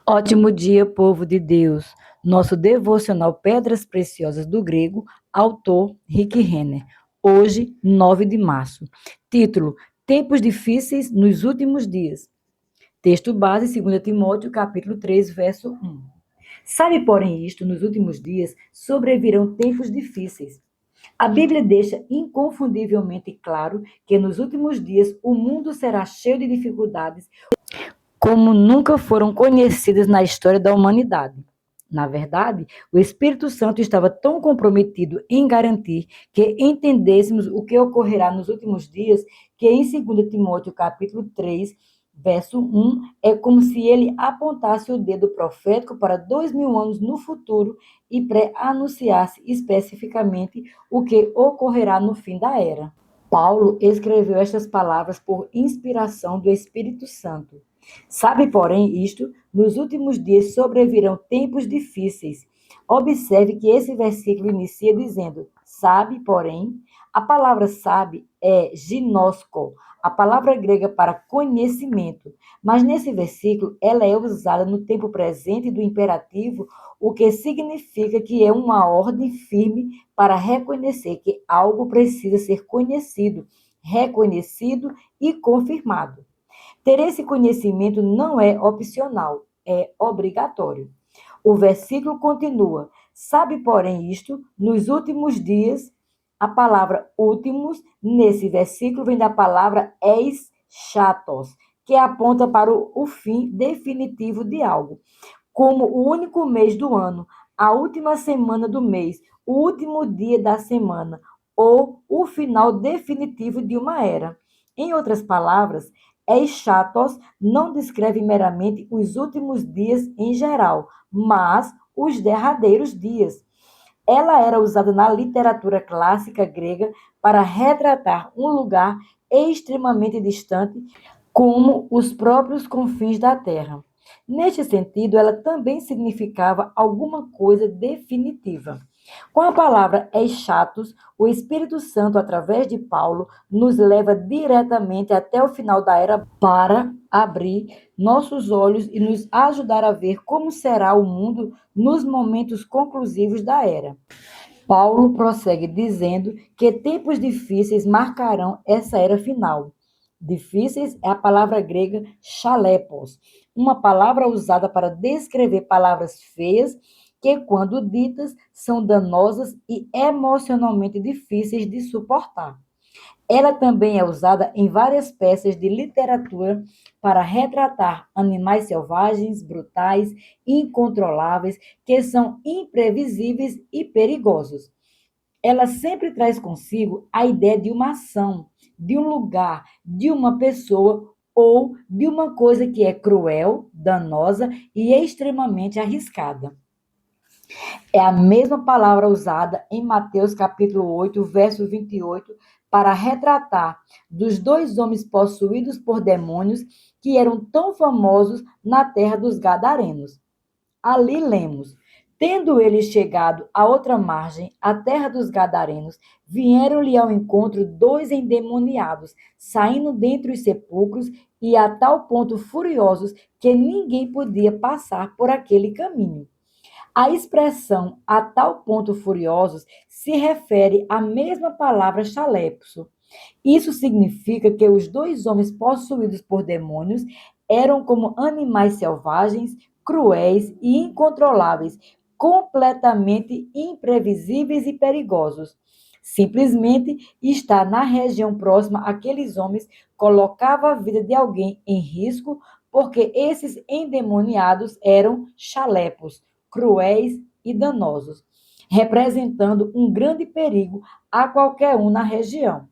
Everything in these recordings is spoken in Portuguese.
Ótimo dia, povo de Deus. Nosso devocional Pedras Preciosas do Grego, autor Rick Renner. Hoje, 9 de março. Título: Tempos difíceis nos últimos dias. Texto base, 2 Timóteo, capítulo 3, verso 1. Sabe, porém, isto, nos últimos dias sobrevirão tempos difíceis. A Bíblia deixa inconfundivelmente claro que nos últimos dias o mundo será cheio de dificuldades como nunca foram conhecidas na história da humanidade. Na verdade, o Espírito Santo estava tão comprometido em garantir que entendêssemos o que ocorrerá nos últimos dias, que em 2 Timóteo capítulo 3, verso 1, é como se ele apontasse o dedo profético para 2000 anos no futuro e pré-anunciasse especificamente o que ocorrerá no fim da era. Paulo escreveu estas palavras por inspiração do Espírito Santo. Sabe, porém, isto, nos últimos dias sobrevirão tempos difíceis. Observe que esse versículo inicia dizendo, sabe, porém, a palavra sabe é ginosko, a palavra grega para conhecimento, mas nesse versículo ela é usada no tempo presente do imperativo, o que significa que é uma ordem firme para reconhecer que algo precisa ser conhecido, reconhecido e confirmado. Ter esse conhecimento não é opcional, é obrigatório. O versículo continua: sabe, porém, isto, nos últimos dias, a palavra últimos, nesse versículo, vem da palavra eis chatos, que aponta para o fim definitivo de algo, como o único mês do ano, a última semana do mês, o último dia da semana, ou o final definitivo de uma era. Em outras palavras, Eichatos não descreve meramente os últimos dias em geral, mas os derradeiros dias. Ela era usada na literatura clássica grega para retratar um lugar extremamente distante, como os próprios confins da terra. Neste sentido, ela também significava alguma coisa definitiva. Com a palavra eschatos, o Espírito Santo, através de Paulo, nos leva diretamente até o final da era para abrir nossos olhos e nos ajudar a ver como será o mundo nos momentos conclusivos da era. Paulo prossegue dizendo que tempos difíceis marcarão essa era final. Difíceis é a palavra grega chalepos, uma palavra usada para descrever palavras feias que, quando ditas, são danosas e emocionalmente difíceis de suportar. Ela também é usada em várias peças de literatura para retratar animais selvagens, brutais, incontroláveis, que são imprevisíveis e perigosos. Ela sempre traz consigo a ideia de uma ação, de um lugar, de uma pessoa ou de uma coisa que é cruel, danosa e extremamente arriscada. É a mesma palavra usada em Mateus capítulo 8, verso 28, para retratar dos dois homens possuídos por demônios que eram tão famosos na terra dos Gadarenos. Ali lemos: tendo eles chegado à outra margem, a terra dos Gadarenos, vieram-lhe ao encontro dois endemoniados, saindo dentre os sepulcros e a tal ponto furiosos que ninguém podia passar por aquele caminho. A expressão "a tal ponto furiosos" se refere à mesma palavra chalepso. Isso significa que os dois homens possuídos por demônios eram como animais selvagens, cruéis e incontroláveis, completamente imprevisíveis e perigosos. Simplesmente estar na região próxima àqueles homens colocava a vida de alguém em risco, porque esses endemoniados eram chalepos, cruéis e danosos, representando um grande perigo a qualquer um na região.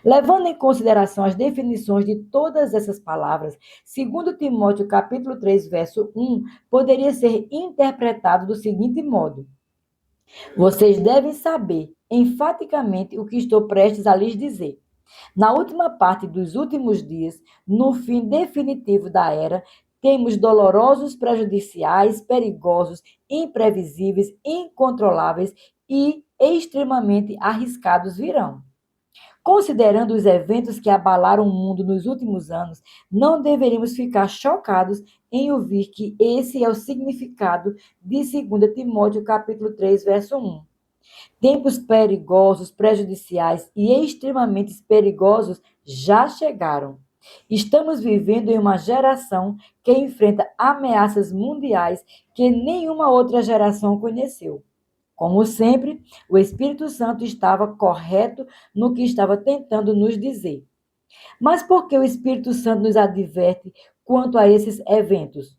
Levando em consideração as definições de todas essas palavras, 2 Timóteo capítulo 3, verso 1, poderia ser interpretado do seguinte modo: vocês devem saber enfaticamente o que estou prestes a lhes dizer. Na última parte dos últimos dias, no fim definitivo da era, temos dolorosos, prejudiciais, perigosos, imprevisíveis, incontroláveis e extremamente arriscados virão. Considerando os eventos que abalaram o mundo nos últimos anos, não deveríamos ficar chocados em ouvir que esse é o significado de 2 Timóteo capítulo 3, verso 1. Tempos perigosos, prejudiciais e extremamente perigosos já chegaram. Estamos vivendo em uma geração que enfrenta ameaças mundiais que nenhuma outra geração conheceu. Como sempre, o Espírito Santo estava correto no que estava tentando nos dizer. Mas por que o Espírito Santo nos adverte quanto a esses eventos?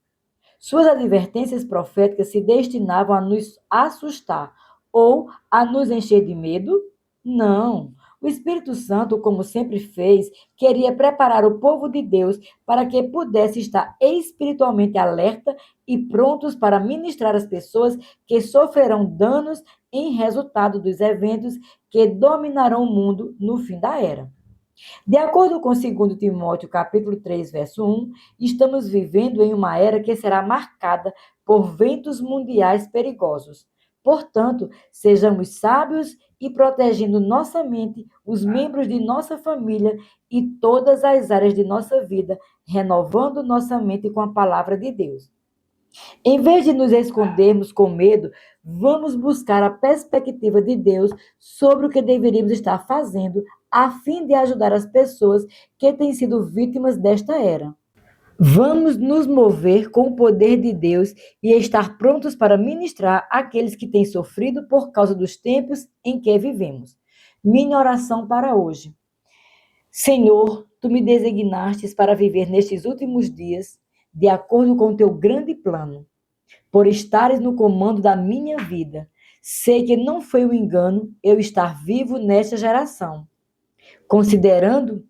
Suas advertências proféticas se destinavam a nos assustar ou a nos encher de medo? Não. O Espírito Santo, como sempre fez, queria preparar o povo de Deus para que pudesse estar espiritualmente alerta e prontos para ministrar às pessoas que sofrerão danos em resultado dos eventos que dominarão o mundo no fim da era. De acordo com 2 Timóteo, capítulo 3, verso 1, estamos vivendo em uma era que será marcada por ventos mundiais perigosos. Portanto, sejamos sábios e protegendo nossa mente, os membros de nossa família e todas as áreas de nossa vida, renovando nossa mente com a palavra de Deus. Em vez de nos escondermos com medo, vamos buscar a perspectiva de Deus sobre o que deveríamos estar fazendo a fim de ajudar as pessoas que têm sido vítimas desta era. Vamos nos mover com o poder de Deus e estar prontos para ministrar àqueles que têm sofrido por causa dos tempos em que vivemos. Minha oração para hoje. Senhor, tu me designastes para viver nestes últimos dias de acordo com o teu grande plano. Por estares no comando da minha vida, sei que não foi um engano eu estar vivo nesta geração. Considerando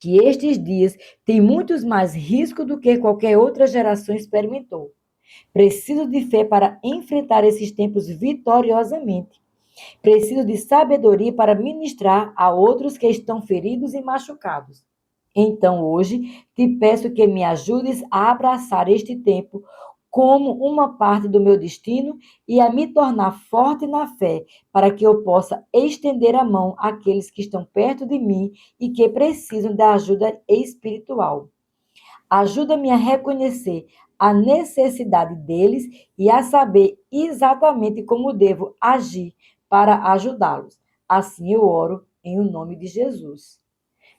que estes dias têm muitos mais riscos do que qualquer outra geração experimentou. Preciso de fé para enfrentar esses tempos vitoriosamente. Preciso de sabedoria para ministrar a outros que estão feridos e machucados. Então, hoje, te peço que me ajudes a abraçar este tempo como uma parte do meu destino e a me tornar forte na fé, para que eu possa estender a mão àqueles que estão perto de mim e que precisam da ajuda espiritual. Ajuda-me a reconhecer a necessidade deles e a saber exatamente como devo agir para ajudá-los. Assim eu oro em o nome de Jesus.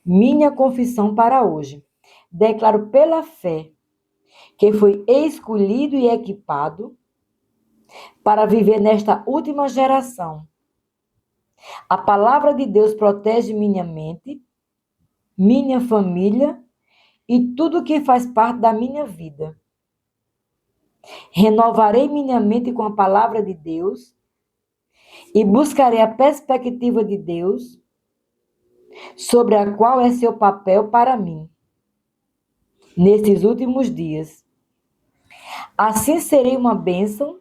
Minha confissão para hoje. Declaro pela fé que foi escolhido e equipado para viver nesta última geração. A palavra de Deus protege minha mente, minha família e tudo que faz parte da minha vida. Renovarei minha mente com a palavra de Deus e buscarei a perspectiva de Deus sobre a qual é seu papel para mim nesses últimos dias. Assim serei uma bênção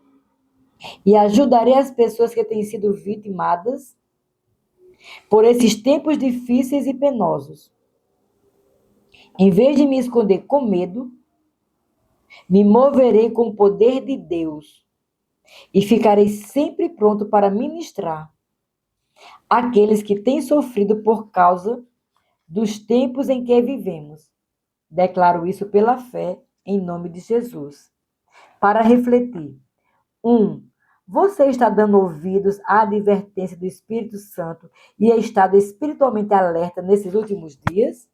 e ajudarei as pessoas que têm sido vitimadas por esses tempos difíceis e penosos. Em vez de me esconder com medo, me moverei com o poder de Deus e ficarei sempre pronto para ministrar àqueles que têm sofrido por causa dos tempos em que vivemos. Declaro isso pela fé, em nome de Jesus. Para refletir. 1. Você está dando ouvidos à advertência do Espírito Santo e é estado espiritualmente alerta nesses últimos dias?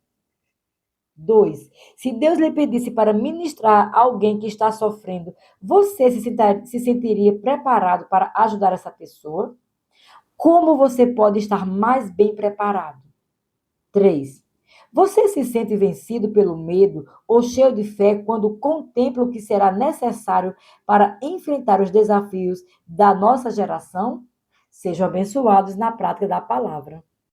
2. Se Deus lhe pedisse para ministrar alguém que está sofrendo, você se sentiria preparado para ajudar essa pessoa? Como você pode estar mais bem preparado? 3. Você se sente vencido pelo medo ou cheio de fé quando contempla o que será necessário para enfrentar os desafios da nossa geração? Sejam abençoados na prática da palavra.